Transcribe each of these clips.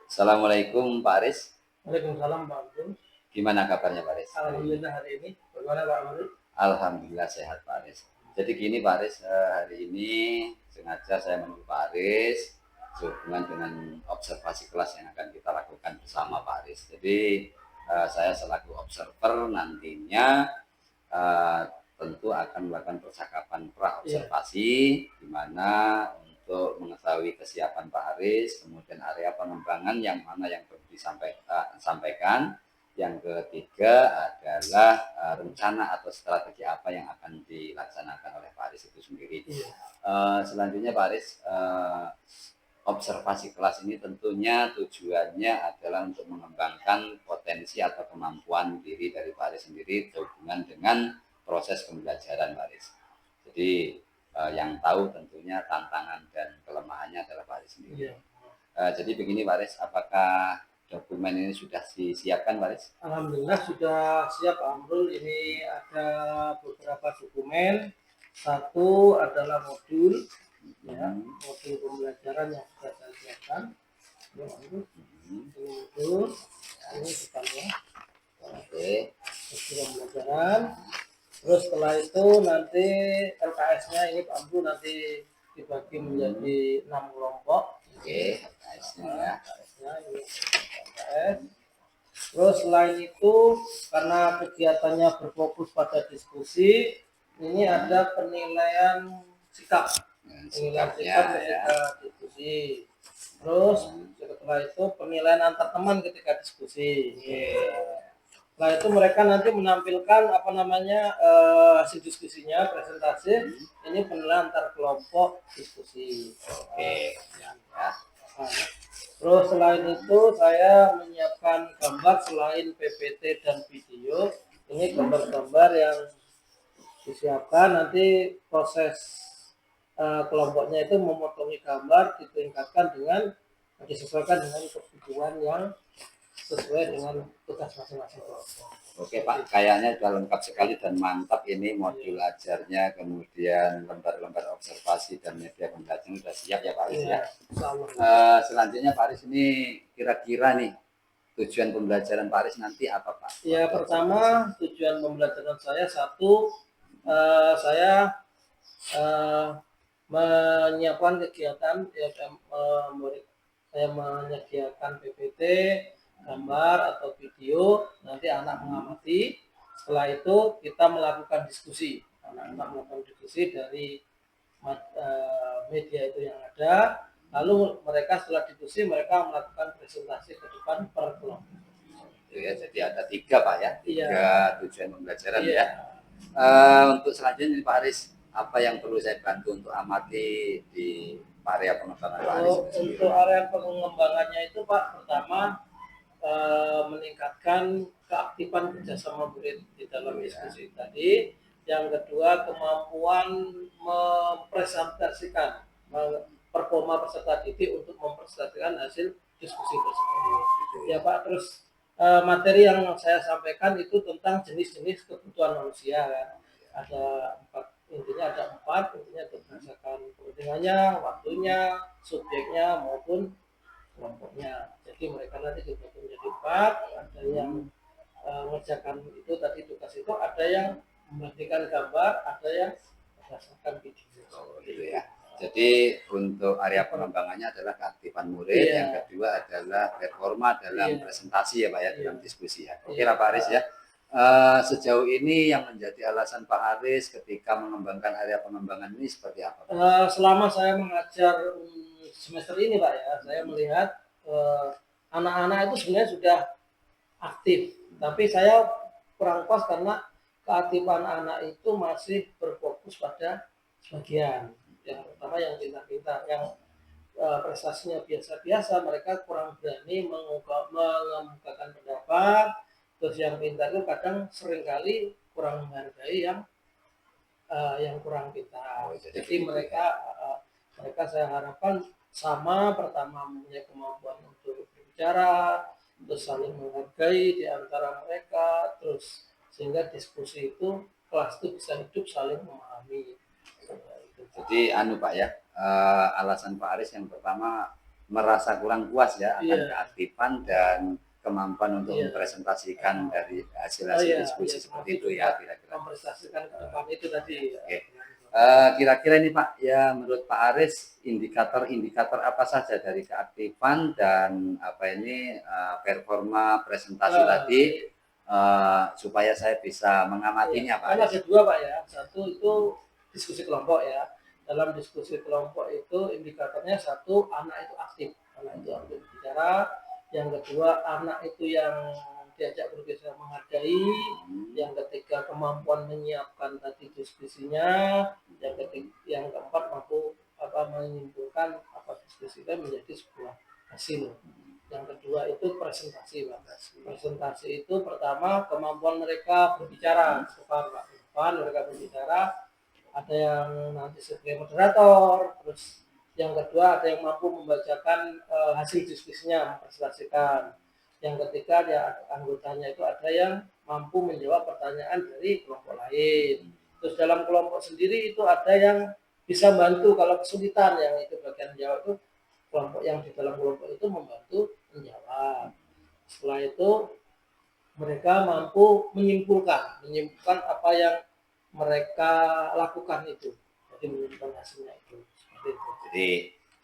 Assalamualaikum Pak Aris. Waalaikumsalam Pak Abdul. Gimana kabarnya Pak Aris? Alhamdulillah hari ini. Bagaimana Pak Abdul? Alhamdulillah sehat Pak Aris. Jadi gini Pak Aris, hari ini sengaja saya menemui Pak Aris sehubungan dengan observasi kelas yang akan kita lakukan bersama Pak Aris. Jadi saya selaku observer nantinya uh, tentu akan melakukan percakapan pra-observasi di mana untuk mengetahui kesiapan Pak Aris, kemudian area pengembangan yang mana yang perlu disampaikan. Yang ketiga adalah rencana atau strategi apa yang akan dilaksanakan oleh Pak Aris itu sendiri. Selanjutnya Pak Aris, observasi kelas ini tentunya tujuannya adalah untuk mengembangkan potensi atau kemampuan diri dari Pak Aris sendiri sehubungan dengan proses pembelajaran Pak Aris. Jadi yang tahu tentunya tantangan dan kelemahannya adalah Pak Aris sendiri. Jadi begini Pak Aris, apakah dokumen ini sudah disiapkan Pak Aris? Alhamdulillah sudah siap Pak Amrul. Ini ada beberapa dokumen. Satu adalah modul, modul pembelajaran yang sudah saya siapkan. Ini modul, ini depannya. Oke. Modul pembelajaran. Terus setelah itu nanti LKS-nya ini Pak Amrul nanti dibagi menjadi 6 kelompok. Oke, LKS-nya ya. LKS-nya ini LKS. Terus selain itu karena kegiatannya berfokus pada diskusi, ini ada penilaian sikap, penilaian sikap ketika diskusi. Terus setelah itu penilaian antar teman ketika diskusi. Setelah itu mereka nanti menampilkan hasil diskusinya, presentasi. Ini penilaian antar kelompok diskusi. Oke, ya. Terus selain itu saya menyiapkan gambar selain PPT dan video. Ini gambar-gambar yang disiapkan, nanti proses kelompoknya itu memotongi gambar ditingkatkan dengan disesuaikan dengan kebutuhan yang sesuai dengan tugas masing-masing kelompok. Oke Pak, kayaknya sudah lengkap sekali dan mantap ini modul ajarnya, kemudian lembar-lembar observasi dan media pembelajaran sudah siap ya Pak Aris ya. Selanjutnya Pak Aris ini kira-kira nih tujuan pembelajaran Pak Aris nanti apa Pak? Ya, pertama tujuan pembelajaran saya satu, saya menyiapkan kegiatan saya menyediakan PPT, gambar atau video, nanti anak mengamati. Setelah itu kita melakukan diskusi, anak-anak melakukan diskusi dari media itu yang ada. Lalu mereka setelah diskusi mereka melakukan presentasi ke depan per kelompok. Ya, jadi ada 3 Pak ya, 3 tujuan pembelajaran ya. Untuk selanjutnya Pak Aris, apa yang perlu saya bantu untuk amati di area pengembangan Pak Aris? Untuk area pengembangannya itu Pak, pertama meningkatkan keaktifan kerjasama murid di dalam diskusi tadi. Yang kedua, kemampuan mempresentasikan performa peserta didik untuk mempresentasikan hasil diskusi tersebut. Ya Pak, terus materi yang saya sampaikan itu tentang jenis-jenis kebutuhan manusia kan. Ada 4, intinya ada 4, intinya berdasarkan kepentingannya, waktunya, subjeknya maupun kelompoknya. Jadi mereka nanti dibagi menjadi 4, ada yang mengerjakan itu tadi tugas itu, ada yang membagikan gambar, ada yang berdasarkan video. Gitu ya. Jadi untuk area pengembangannya adalah keaktifan murid, yang kedua adalah performa dalam presentasi ya Pak ya, dalam diskusi ya. Oke lah Pak Aris ya. Sejauh ini yang menjadi alasan Pak Aris ketika mengembangkan area pengembangan ini seperti apa? Selama saya mengajar semester ini Pak ya, saya melihat anak-anak itu sebenarnya sudah aktif, tapi saya kurang pas karena keaktifan anak itu masih berfokus pada sebagian. Yang pertama yang pintar-pintar, yang prestasinya biasa-biasa, mereka kurang berani mengemukakan pendapat. Terus yang pintar itu kadang seringkali kurang menghargai yang kurang pintar. Jadi mereka saya harapkan sama, pertama mempunyai kemampuan untuk berbicara, terus saling menghargai di antara mereka, terus sehingga diskusi itu kelas itu bisa hidup saling memahami. Jadi Pak ya, alasan Pak Aris yang pertama merasa kurang puas ya akan Iya. keaktifan dan kemampuan untuk Iya. mempresentasikan dari Oh hasil-hasil iya, diskusi iya, seperti termasuk itu juga ya kira-kira. memprestasikan ke depan itu tadi. Oke. Kira-kira ini Pak, ya menurut Pak Aris indikator-indikator apa saja dari keaktifan dan apa ini performa presentasi tadi supaya saya bisa Iya, mengamatinya Pak kan Aris. ada dua Pak ya. Satu itu diskusi kelompok ya. Dalam diskusi kelompok itu indikatornya satu anak itu aktif, anak itu aktif bicara. Yang kedua anak itu yang diajak berbicara menghargai. Yang ketiga kemampuan menyiapkan tadi diskusinya. Yang keempat mampu menyimpulkan apa diskusinya menjadi sebuah hasil. Yang kedua itu presentasi Pak. Presentasi itu pertama kemampuan mereka berbicara depan mereka berbicara, ada yang nanti sebagai moderator, terus yang kedua ada yang mampu membacakan hasil diskusinya, mempresentasikan. Yang ketiga ya anggotanya itu ada yang mampu menjawab pertanyaan dari kelompok lain. Terus dalam kelompok sendiri itu ada yang bisa bantu kalau kesulitan, yang itu bagian jawab itu kelompok yang di dalam kelompok itu membantu menjawab. Setelah itu mereka mampu menyimpulkan apa yang mereka lakukan itu. Jadi menyimpulkan hasilnya itu. Seperti itu. Jadi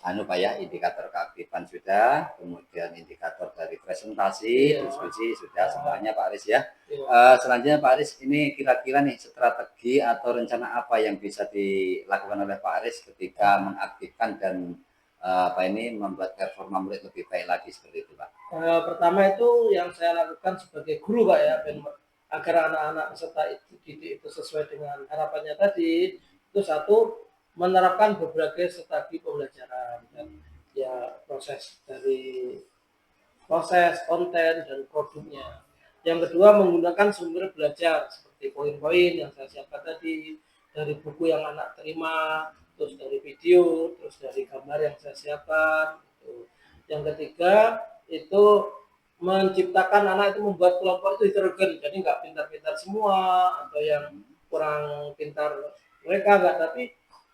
Pak ya, indikator keaktifan sudah, kemudian indikator dari presentasi, diskusi sudah semuanya Pak Aris ya. Selanjutnya Pak Aris, ini kira-kira nih strategi atau rencana apa yang bisa dilakukan oleh Pak Aris ketika mengaktifkan dan membuat performa murid lebih baik lagi seperti itu Pak? Pertama itu yang saya lakukan sebagai guru Pak ya, agar anak-anak peserta didik itu sesuai dengan harapannya tadi, itu satu menerapkan berbagai strategi pembelajaran dan ya proses konten dan produknya. Yang kedua menggunakan sumber belajar seperti poin-poin yang saya siapkan tadi, dari buku yang anak terima, terus dari video, terus dari gambar yang saya siapkan. Yang ketiga itu menciptakan anak itu membuat kelompok itu heterogen, jadi nggak pintar-pintar semua atau yang kurang pintar mereka nggak, tapi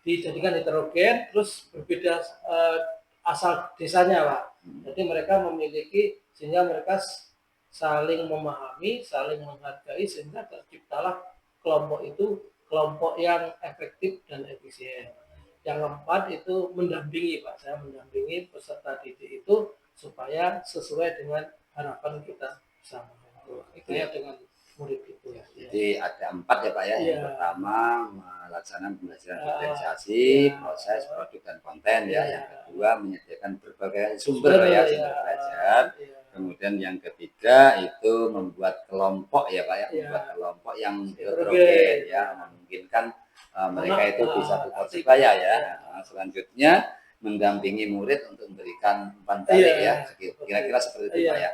dijadikan heterogen, terus berbeda asal desanya Pak. Jadi mereka memiliki sehingga mereka saling memahami, saling menghargai sehingga terciptalah kelompok itu kelompok yang efektif dan efisien. Yang keempat itu mendampingi Pak, saya mendampingi peserta didik itu supaya sesuai dengan harapan kita bersama. Itu ya dengan murid itu ya. Jadi ada 4 ya Pak ya. Yang pertama melaksanakan pembelajaran diferensiasi, proses, produk dan konten ya. Yang kedua menyediakan berbagai sumber belajar. Kemudian yang ketiga itu membuat kelompok ya Pak ya, membuat kelompok yang heterogen ya, memungkinkan mereka itu bisa berkebaya ya. Selanjutnya mendampingi murid untuk memberikan umpan balik ya. Kira-kira seperti itu Pak ya.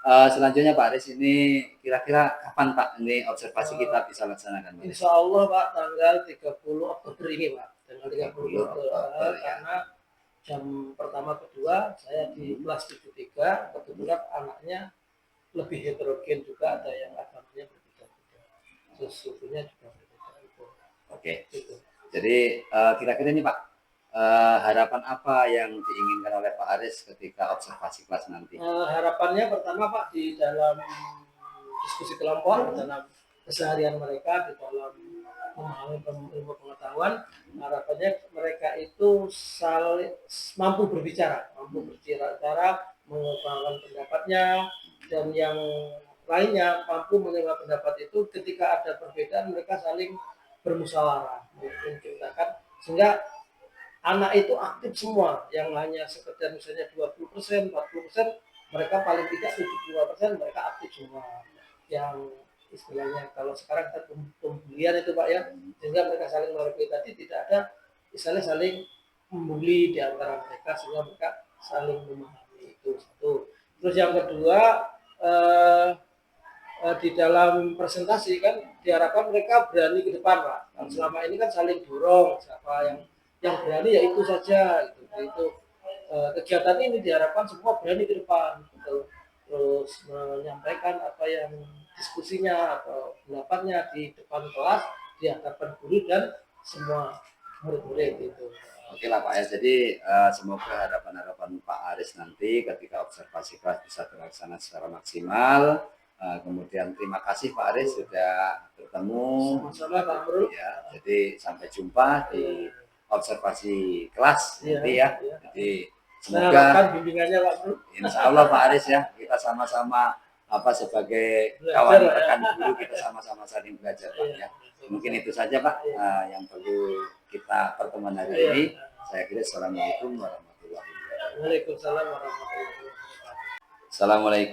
Selanjutnya Pak Aris, ini kira-kira kapan Pak ini observasi kita bisa laksanakan? Insya Allah Pak tanggal 30 Oktober ini Pak, tanggal 30 Oktober karena jam pertama kedua saya di kelas 73, kebetulan anaknya lebih heterogen juga, ada yang agamanya berbeda-beda, terus sukunya juga berbeda. Oke. Jadi kira-kira ini Pak, harapan apa yang diinginkan oleh Pak Aris ketika observasi kelas nanti? Harapannya pertama Pak, di dalam diskusi kelompok, dalam keseharian mereka, di dalam memahami ilmu pengetahuan, harapannya mereka itu mampu berbicara, mengembangkan pendapatnya, dan yang lainnya mampu menerima pendapat itu. Ketika ada perbedaan mereka saling bermusyawarah, menciptakan sehingga anak itu aktif semua, yang hanya sekedar misalnya 20%, 40%, mereka paling tidak 75% mereka aktif semua. Yang istilahnya kalau sekarang kita pembulian itu Pak ya, sehingga mereka saling menghargai tadi, tidak ada misalnya saling membuli di antara mereka, sehingga mereka saling memahami itu satu. Terus yang kedua di dalam presentasi kan diharapkan mereka berani ke depan Pak. Selama ini kan saling dorong, siapa yang berani ya itu saja gitu. Itu kegiatan ini diharapkan semua berani ke depan gitu. Terus menyampaikan apa yang diskusinya atau pendapatnya di depan kelas, di hadapan guru dan semua murid-murid itu. Oke lah Pak ya, jadi semoga harapan-harapan Pak Aris nanti ketika observasi kelas bisa terlaksana secara maksimal. Kemudian terima kasih Pak Aris sudah bertemu. Sama-sama Pak Amrul. Ya, jadi sampai jumpa di observasi kelas Iya, nanti ya. iya. Jadi Saya semoga harapkan bimbingannya Pak Amrul. insya Allah Pak Aris ya, kita sama-sama sebagai Belajar, kawan Pak, ya. rekan guru kita sama-sama saling belajar Pak ya. Mungkin itu saja Pak yang perlu kita pertemuan hari Iya. ini. Saya kira assalamualaikum warahmatullahi wabarakatuh. Waalaikumsalam warahmatullahi wabarakatuh. Assalamualaikum.